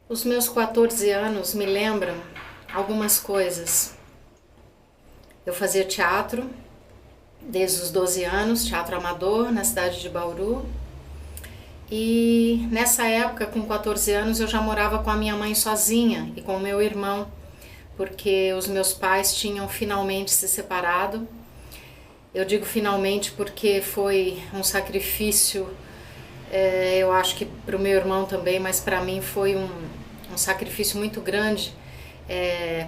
Os meus 14 anos me lembram algumas coisas. Eu fazia teatro desde os 12 anos, teatro amador na cidade de Bauru. E nessa época, com 14 anos, eu já morava com a minha mãe sozinha e com o meu irmão, porque os meus pais tinham finalmente se separado. Eu digo finalmente porque foi um sacrifício, eu acho que para o meu irmão também, mas para mim foi um sacrifício muito grande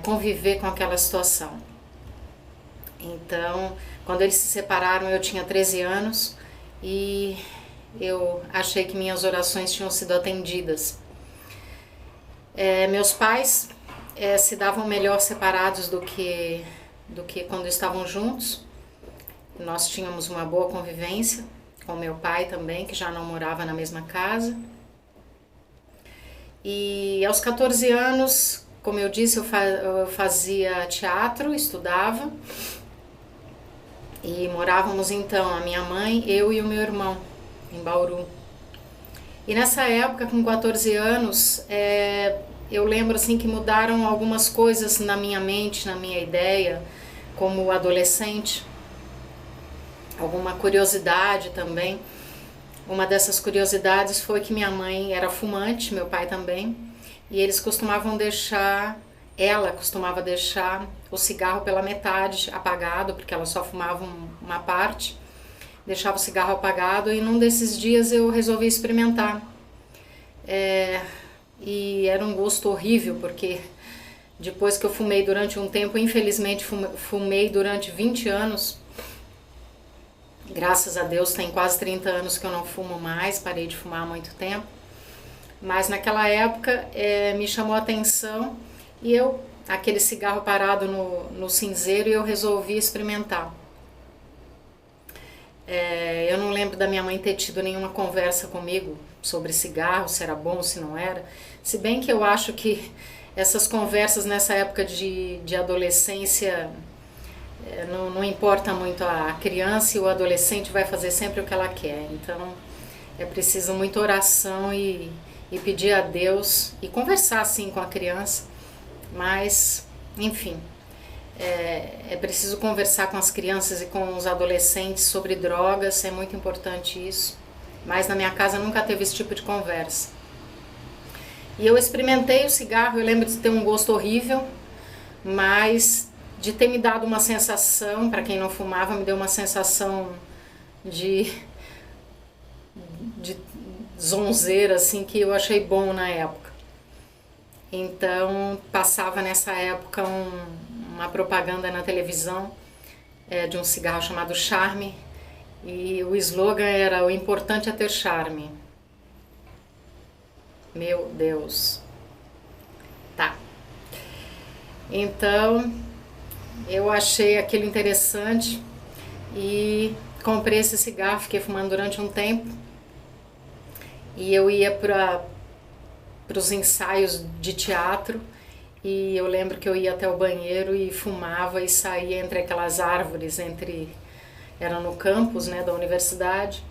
conviver com aquela situação. Então, quando eles se separaram, eu tinha 13 anos e eu achei que minhas orações tinham sido atendidas. Meus pais se davam melhor separados do que quando estavam juntos. Nós tínhamos uma boa convivência com meu pai também, que já não morava na mesma casa. E aos 14 anos, como eu disse, eu fazia teatro, estudava. E morávamos então, a minha mãe, eu e o meu irmão, em Bauru. E nessa época, com 14 anos, eu lembro assim que mudaram algumas coisas na minha mente, na minha ideia, como adolescente. Alguma curiosidade também. Uma dessas curiosidades foi que minha mãe era fumante, meu pai também, e eles ela costumava deixar o cigarro pela metade apagado, porque ela só fumava uma parte, deixava o cigarro apagado, e num desses dias eu resolvi experimentar. E era um gosto horrível, porque depois que eu fumei durante um tempo, infelizmente fumei durante 20 anos, graças a Deus tem quase 30 anos que eu não fumo mais, parei de fumar há muito tempo. Mas naquela época me chamou a atenção e aquele cigarro parado no cinzeiro, e eu resolvi experimentar. Eu não lembro da minha mãe ter tido nenhuma conversa comigo sobre cigarro, se era bom, se não era. Se bem que eu acho que essas conversas nessa época de adolescência, não importa muito, a criança e o adolescente vai fazer sempre o que ela quer. Então é preciso muita oração e pedir a Deus e conversar assim com a criança, mas enfim, é preciso conversar com as crianças e com os adolescentes sobre drogas, é muito importante isso, mas na minha casa nunca teve esse tipo de conversa. E eu experimentei o cigarro, eu lembro de ter um gosto horrível, mas de ter me dado uma sensação, para quem não fumava, me deu uma sensação de zonzeira, assim, que eu achei bom na época. Então, passava nessa época uma propaganda na televisão de um cigarro chamado Charme, e o slogan era: o importante é ter charme. Meu Deus. Tá. Então, eu achei aquilo interessante e comprei esse cigarro, fiquei fumando durante um tempo. E eu ia para os ensaios de teatro, e eu lembro que eu ia até o banheiro e fumava e saía entre aquelas árvores, era no campus, né, da universidade,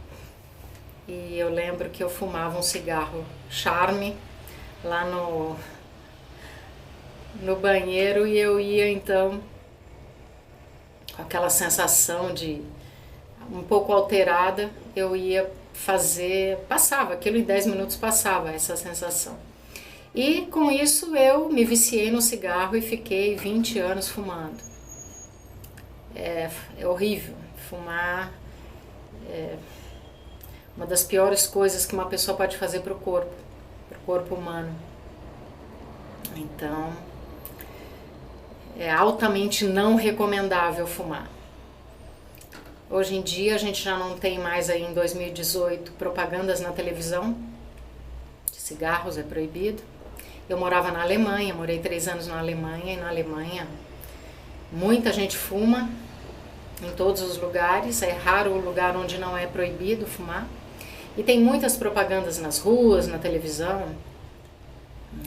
e eu lembro que eu fumava um cigarro Charme lá no banheiro, e eu ia então com aquela sensação de um pouco alterada, eu ia passava, aquilo em 10 minutos passava essa sensação. E com isso eu me viciei no cigarro e fiquei 20 anos fumando. É horrível, fumar é uma das piores coisas que uma pessoa pode fazer para o corpo humano. Então, é altamente não recomendável fumar. Hoje em dia a gente já não tem mais, aí em 2018, propagandas na televisão de cigarros, é proibido. Eu morava na Alemanha, morei 3 anos na Alemanha, e na Alemanha muita gente fuma em todos os lugares, é raro o lugar onde não é proibido fumar. E tem muitas propagandas nas ruas, na televisão,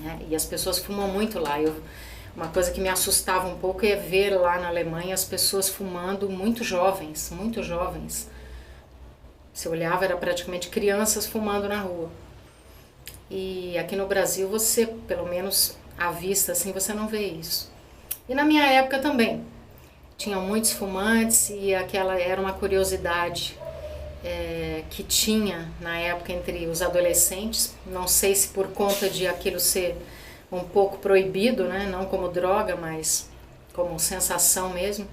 né? E as pessoas fumam muito lá. Uma coisa que me assustava um pouco é ver lá na Alemanha as pessoas fumando muito jovens, muito jovens. Você olhava, era praticamente crianças fumando na rua. E aqui no Brasil você, pelo menos à vista assim, você não vê isso. E na minha época também. Tinham muitos fumantes e aquela era uma curiosidade que tinha na época entre os adolescentes. Não sei se por conta de aquilo ser um pouco proibido, né? Não como droga, mas como sensação mesmo.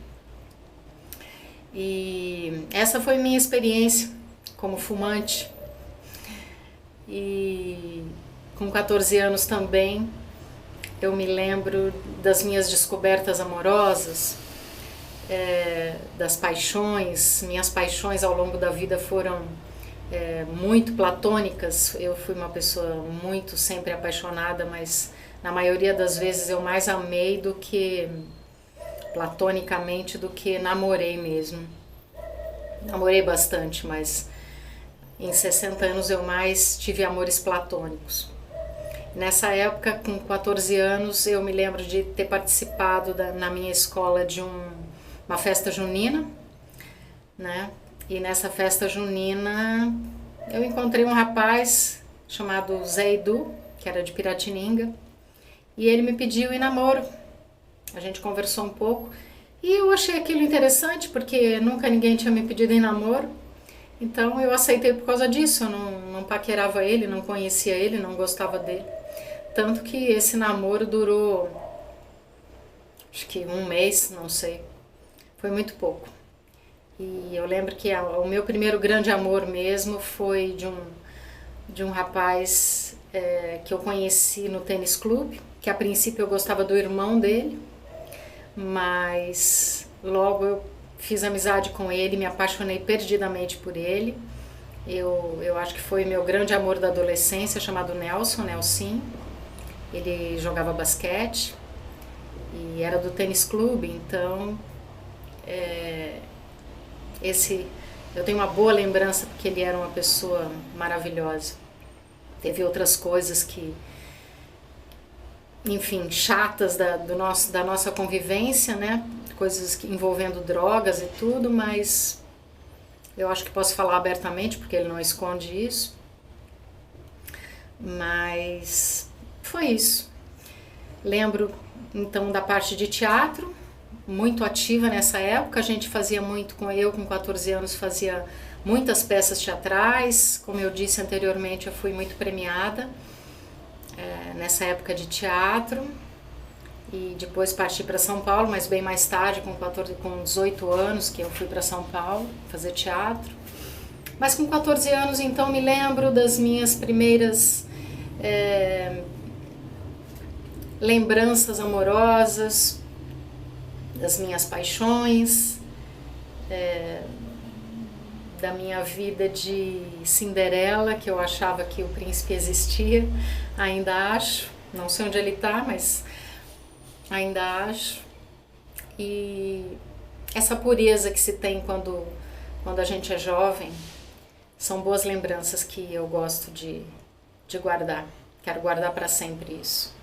E essa foi minha experiência como fumante. E com 14 anos também eu me lembro das minhas descobertas amorosas, das paixões. Minhas paixões ao longo da vida foram muito platônicas. Eu fui uma pessoa muito sempre apaixonada, mas na maioria das vezes eu mais amei do que platonicamente do que namorei mesmo. Namorei bastante, mas em 60 anos eu mais tive amores platônicos. Nessa época, com 14 anos, eu me lembro de ter participado na minha escola de uma festa junina, né? E nessa festa junina eu encontrei um rapaz chamado Zé Edu, que era de Piratininga, e ele me pediu em namoro. A gente conversou um pouco e eu achei aquilo interessante porque nunca ninguém tinha me pedido em namoro. Então eu aceitei por causa disso. Eu não paquerava ele, não conhecia ele, não gostava dele. Tanto que esse namoro durou, acho que um mês, não sei. Foi muito pouco. E eu lembro que o meu primeiro grande amor mesmo foi de um rapaz que eu conheci no tênis clube, que a princípio eu gostava do irmão dele, mas logo eu fiz amizade com ele, me apaixonei perdidamente por ele. Eu acho que foi meu grande amor da adolescência, chamado Nelson. Ele jogava basquete e era do tênis clube, então eu tenho uma boa lembrança porque ele era uma pessoa maravilhosa. Teve outras coisas que, enfim, chatas da nossa convivência, né? Coisas envolvendo drogas e tudo, mas eu acho que posso falar abertamente porque ele não esconde isso. Mas foi isso. Lembro então da parte de teatro, muito ativa nessa época. A gente fazia muito, com 14 anos fazia muitas peças teatrais. Como eu disse anteriormente, eu fui muito premiada nessa época de teatro. E depois parti para São Paulo, mas bem mais tarde, com 18 anos, que eu fui para São Paulo fazer teatro. Mas com 14 anos, então, me lembro das minhas primeiras lembranças amorosas, das minhas paixões, da minha vida de Cinderela, que eu achava que o príncipe existia, ainda acho, não sei onde ele está, mas ainda acho. E essa pureza que se tem quando a gente é jovem, são boas lembranças que eu gosto de guardar. Quero guardar para sempre isso.